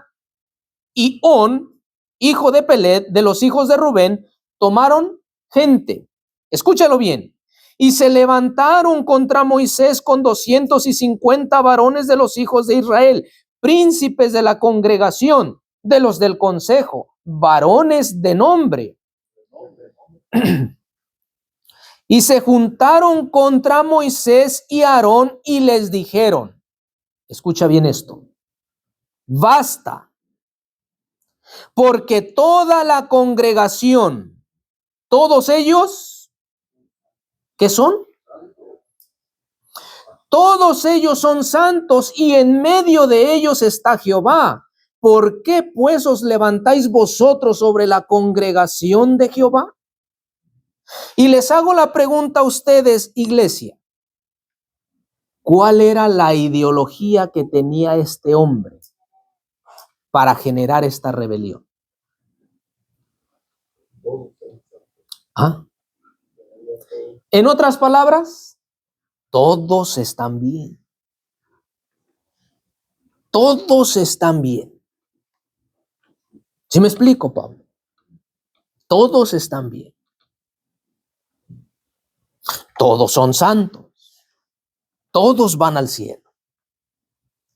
y On, hijo de Pelet, de los hijos de Rubén, tomaron gente. Escúchalo bien. Y se levantaron contra Moisés con 250 varones de los hijos de Israel, príncipes de la congregación, de los del consejo, varones de nombre. Y se juntaron contra Moisés y Aarón y les dijeron, escucha bien esto, basta, porque toda la congregación, todos ellos, ¿qué son? Todos ellos son santos y en medio de ellos está Jehová. ¿Por qué pues os levantáis vosotros sobre la congregación de Jehová? Y les hago la pregunta a ustedes, iglesia. ¿Cuál era la ideología que tenía este hombre para generar esta rebelión? ¿Ah? En otras palabras, todos están bien. Todos están bien. ¿Sí me explico, Pablo? Todos están bien. Todos son santos. Todos van al cielo.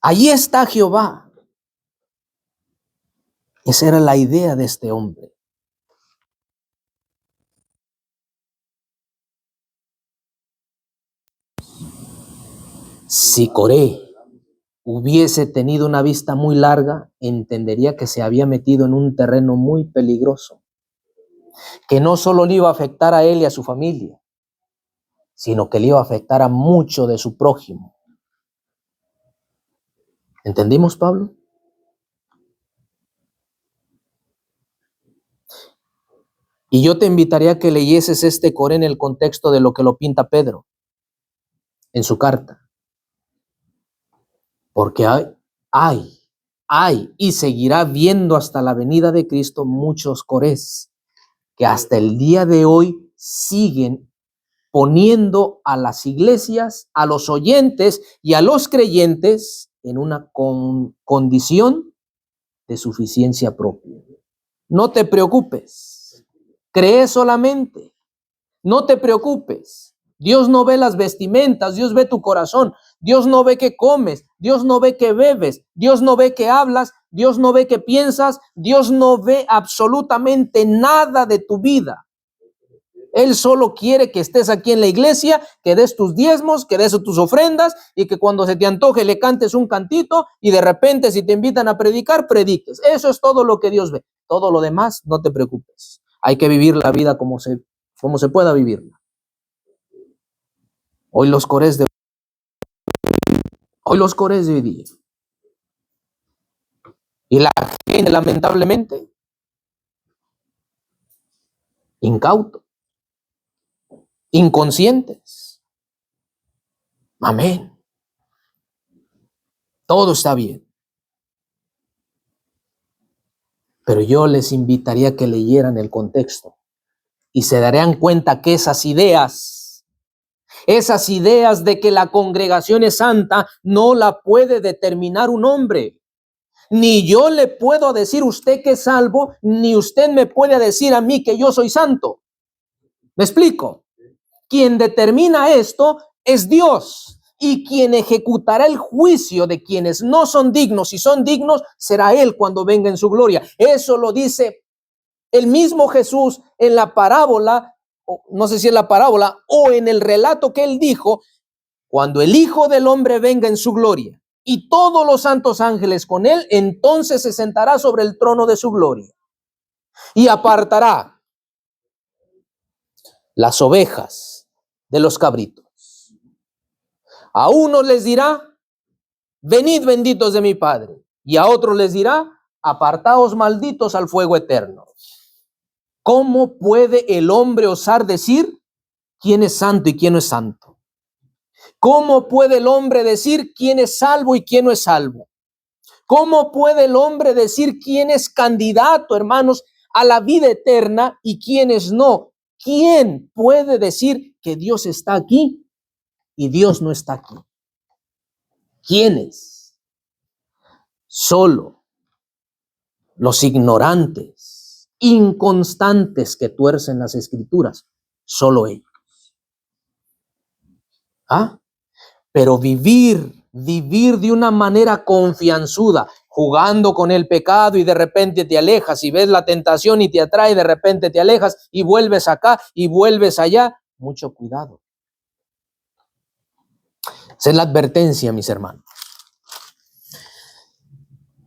Allí está Jehová. Esa era la idea de este hombre. Si Coré hubiese tenido una vista muy larga, entendería que se había metido en un terreno muy peligroso, que no solo le iba a afectar a él y a su familia, sino que le iba a afectar a mucho de su prójimo. ¿Entendimos, Pablo? Y yo te invitaría a que leyeses este Coré en el contexto de lo que lo pinta Pedro en su carta. Porque hay y seguirá viendo hasta la venida de Cristo muchos Corés que hasta el día de hoy siguen poniendo a las iglesias, a los oyentes y a los creyentes en una condición de suficiencia propia. No te preocupes, cree solamente, no te preocupes. Dios no ve las vestimentas, Dios ve tu corazón. Dios no ve qué comes, Dios no ve qué bebes, Dios no ve qué hablas, Dios no ve qué piensas, Dios no ve absolutamente nada de tu vida. Él solo quiere que estés aquí en la iglesia, que des tus diezmos, que des tus ofrendas y que cuando se te antoje le cantes un cantito y de repente si te invitan a predicar, prediques. Eso es todo lo que Dios ve. Todo lo demás, no te preocupes. Hay que vivir la vida como se pueda vivirla. Hoy los Corés de hoy día. Y la gente, lamentablemente, incauto, inconscientes. Amén. Todo está bien. Pero yo les invitaría a que leyeran el contexto y se darían cuenta que esas ideas de que la congregación es santa, no la puede determinar un hombre. Ni yo le puedo decir usted que es salvo, ni usted me puede decir a mí que yo soy santo. ¿Me explico? Quien determina esto es Dios. Y quien ejecutará el juicio de quienes no son dignos y son dignos, será Él cuando venga en su gloria. Eso lo dice el mismo Jesús en la parábola, no sé si es la parábola o en el relato que Él dijo, cuando el Hijo del Hombre venga en su gloria y todos los santos ángeles con Él, entonces se sentará sobre el trono de su gloria y apartará las ovejas de los cabritos. A unos les dirá, venid benditos de mi Padre, y a otros les dirá, apartaos malditos al fuego eterno. ¿Cómo puede el hombre osar decir quién es santo y quién no es santo? ¿Cómo puede el hombre decir quién es salvo y quién no es salvo? ¿Cómo puede el hombre decir quién es candidato, hermanos, a la vida eterna y quiénes no? ¿Quién puede decir que Dios está aquí y Dios no está aquí? ¿Quiénes? Solo los ignorantes, inconstantes que tuercen las escrituras, solo ellos. Pero vivir de una manera confianzuda jugando con el pecado y de repente te alejas, y ves la tentación y te atrae, de repente te alejas y vuelves acá y vuelves allá. Mucho cuidado. Esa es la advertencia, mis hermanos.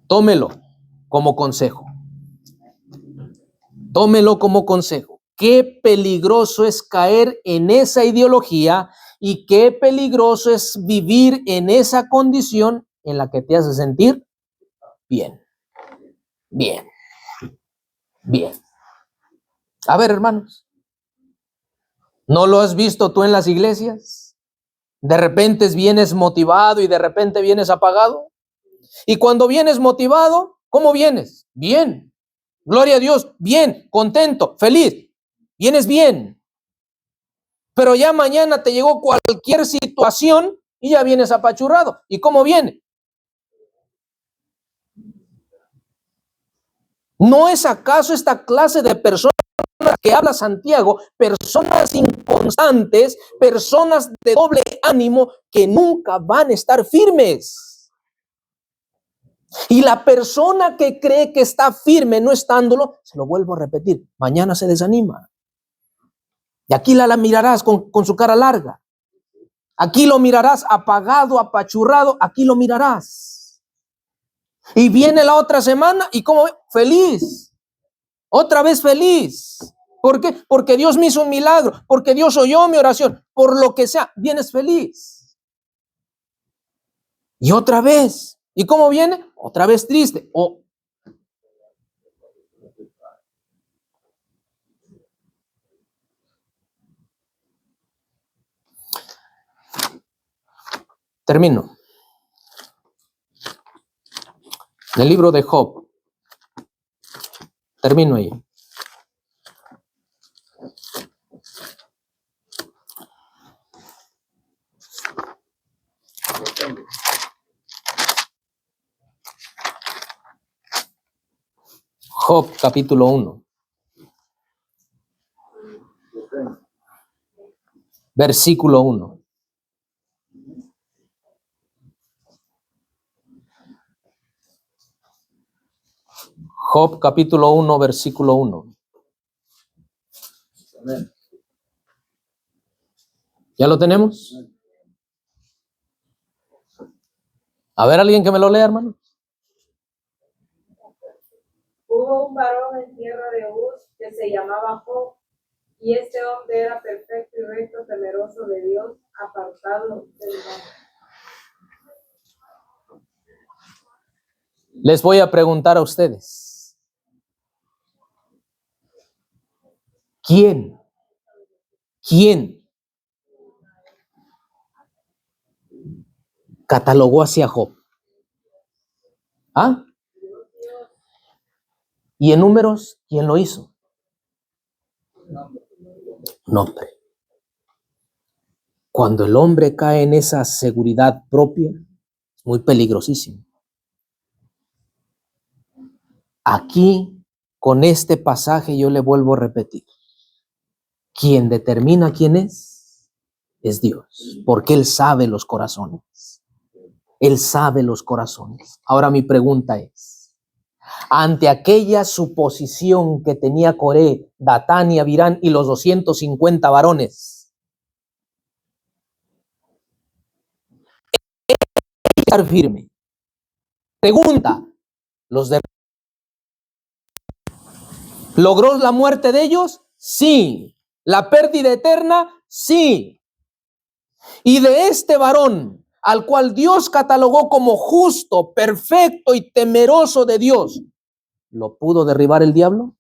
Tómelo como consejo. Tómelo como consejo. Qué peligroso es caer en esa ideología y qué peligroso es vivir en esa condición en la que te hace sentir bien. Bien. Bien. A ver, hermanos, ¿no lo has visto tú en las iglesias? De repente vienes motivado y de repente vienes apagado. Y cuando vienes motivado, ¿cómo vienes? Bien. Gloria a Dios, bien, contento, feliz. Vienes bien. Pero ya mañana te llegó cualquier situación y ya vienes apachurrado. ¿Y cómo viene? ¿No es acaso esta clase de personas que habla Santiago, personas inconstantes, personas de doble ánimo que nunca van a estar firmes? Y la persona que cree que está firme no estándolo, se lo vuelvo a repetir, mañana se desanima. Y aquí la mirarás con su cara larga. Aquí lo mirarás apagado, apachurrado, aquí lo mirarás. Y viene la otra semana y como feliz. Otra vez feliz. ¿Por qué? Porque Dios me hizo un milagro, porque Dios oyó mi oración, por lo que sea, vienes feliz. Y otra vez. ¿Y cómo viene? Otra vez triste. Termino. En el libro de Job. Termino ahí. Job capítulo 1. Versículo 1. Job capítulo 1, versículo 1. Amén. ¿Ya lo tenemos? A ver, alguien que me lo lea, hermano. Hubo un varón en tierra de Uz que se llamaba Job, y este hombre era perfecto y recto, temeroso de Dios, apartado del mal. Les voy a preguntar a ustedes. ¿Quién catalogó hacia Job? ¿Ah? ¿Y en números quién lo hizo? Un hombre. Cuando el hombre cae en esa seguridad propia, es muy peligrosísimo. Aquí, con este pasaje, yo le vuelvo a repetir. Quien determina quién es Dios, porque Él sabe los corazones. Él sabe los corazones. Ahora mi pregunta es, ante aquella suposición que tenía Coré, Datán y Abirán y los 250 varones, estar firme. Pregunta, ¿logró la muerte de ellos? Sí. ¿La pérdida eterna? Sí. Y de este varón, al cual Dios catalogó como justo, perfecto y temeroso de Dios, ¿lo pudo derribar el diablo?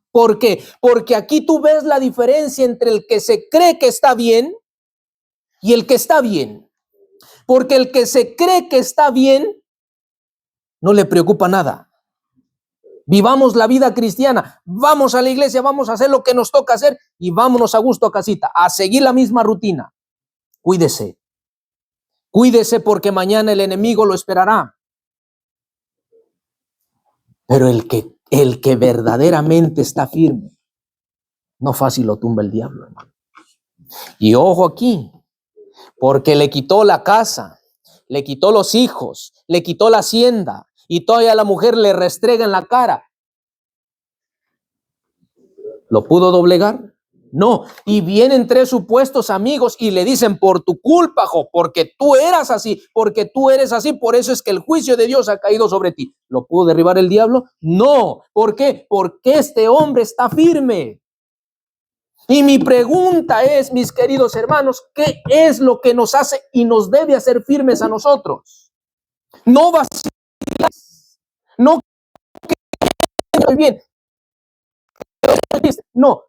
¿Por qué? Porque aquí tú ves la diferencia entre el que se cree que está bien y el que está bien. Porque el que se cree que está bien no le preocupa nada. Vivamos la vida cristiana, vamos a la iglesia, vamos a hacer lo que nos toca hacer y vámonos a gusto a casita, a seguir la misma rutina. Cuídese. Cuídese porque mañana el enemigo lo esperará. Pero el que verdaderamente está firme, no fácil lo tumba el diablo, hermano. Y ojo aquí, porque le quitó la casa, le quitó los hijos, le quitó la hacienda y todavía la mujer le restrega en la cara. ¿Lo pudo doblegar? No. Y vienen tres supuestos amigos y le dicen, por tu culpa, Job, porque tú eras así, porque tú eres así, por eso es que el juicio de Dios ha caído sobre ti. ¿Lo pudo derribar el diablo? No. ¿Por qué? Porque este hombre está firme. Y mi pregunta es, mis queridos hermanos, ¿qué es lo que nos hace y nos debe hacer firmes a nosotros? No vacilar, no que bien, no.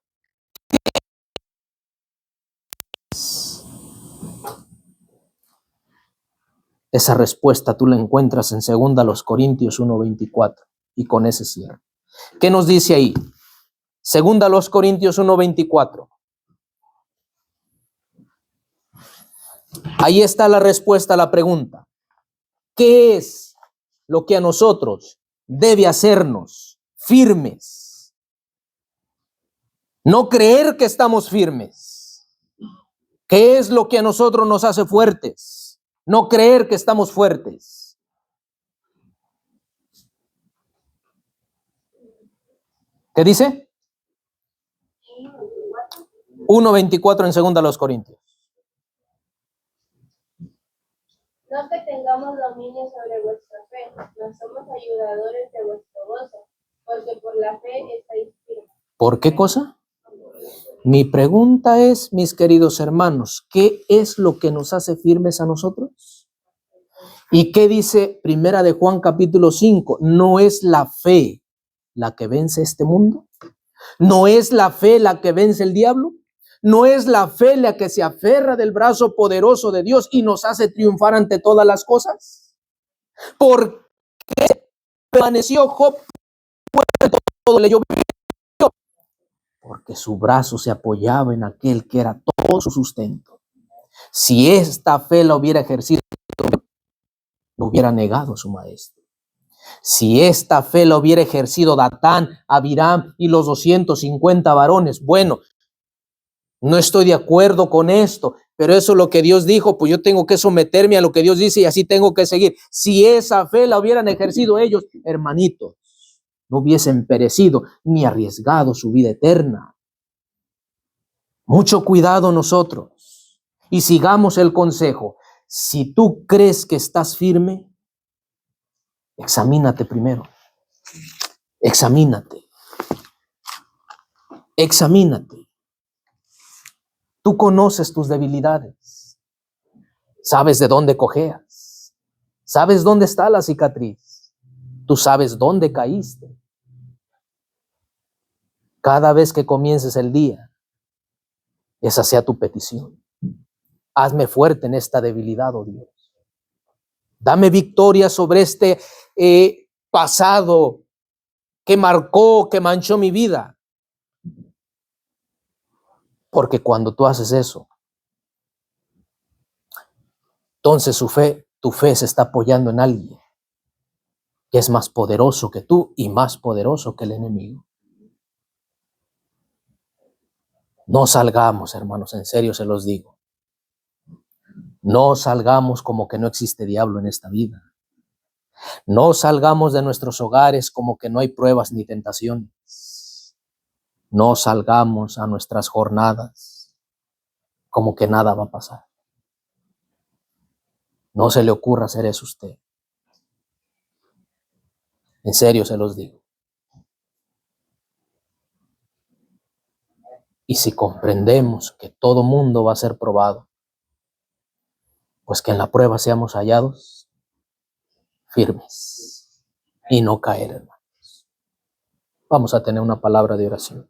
Esa respuesta tú la encuentras en 2 Corintios 1:24 y con ese cierre. ¿Qué nos dice ahí? 2 Corintios 1:24. Ahí está la respuesta a la pregunta. ¿Qué es lo que a nosotros debe hacernos firmes? No creer que estamos firmes. ¿Qué es lo que a nosotros nos hace fuertes? No creer que estamos fuertes. ¿Qué dice? 1:24 en 2 Corintios. No que tengamos dominio sobre vuestra fe, no somos ayudadores de vuestro gozo, porque por la fe estáis firmes. ¿Por qué cosa? Mi pregunta es, mis queridos hermanos, ¿qué es lo que nos hace firmes a nosotros? ¿Y qué dice Primera de Juan capítulo 5? ¿No es la fe la que vence este mundo? ¿No es la fe la que vence el diablo? ¿No es la fe la que se aferra del brazo poderoso de Dios y nos hace triunfar ante todas las cosas? ¿Por qué permaneció Job cuando todo le llovió? Porque su brazo se apoyaba en aquel que era todo su sustento. Si esta fe la hubiera ejercido, no hubiera negado a su maestro. Si esta fe la hubiera ejercido Datán, Abiram y los 250 varones, bueno, no estoy de acuerdo con esto, pero eso es lo que Dios dijo, pues yo tengo que someterme a lo que Dios dice y así tengo que seguir. Si esa fe la hubieran ejercido ellos, hermanitos, no hubiesen perecido ni arriesgado su vida eterna. Mucho cuidado nosotros y sigamos el consejo. Si tú crees que estás firme, examínate primero. Examínate. Examínate. Tú conoces tus debilidades. Sabes de dónde cojeas. Sabes dónde está la cicatriz. Tú sabes dónde caíste. Cada vez que comiences el día, esa sea tu petición. Hazme fuerte en esta debilidad, oh Dios. Dame victoria sobre este pasado que marcó, que manchó mi vida. Porque cuando tú haces eso, entonces tu fe se está apoyando en alguien que es más poderoso que tú y más poderoso que el enemigo. No salgamos, hermanos, en serio se los digo. No salgamos como que no existe diablo en esta vida. No salgamos de nuestros hogares como que no hay pruebas ni tentaciones. No salgamos a nuestras jornadas como que nada va a pasar. No se le ocurra hacer eso a usted. En serio se los digo. Y si comprendemos que todo mundo va a ser probado, pues que en la prueba seamos hallados firmes y no caer, hermanos. Vamos a tener una palabra de oración.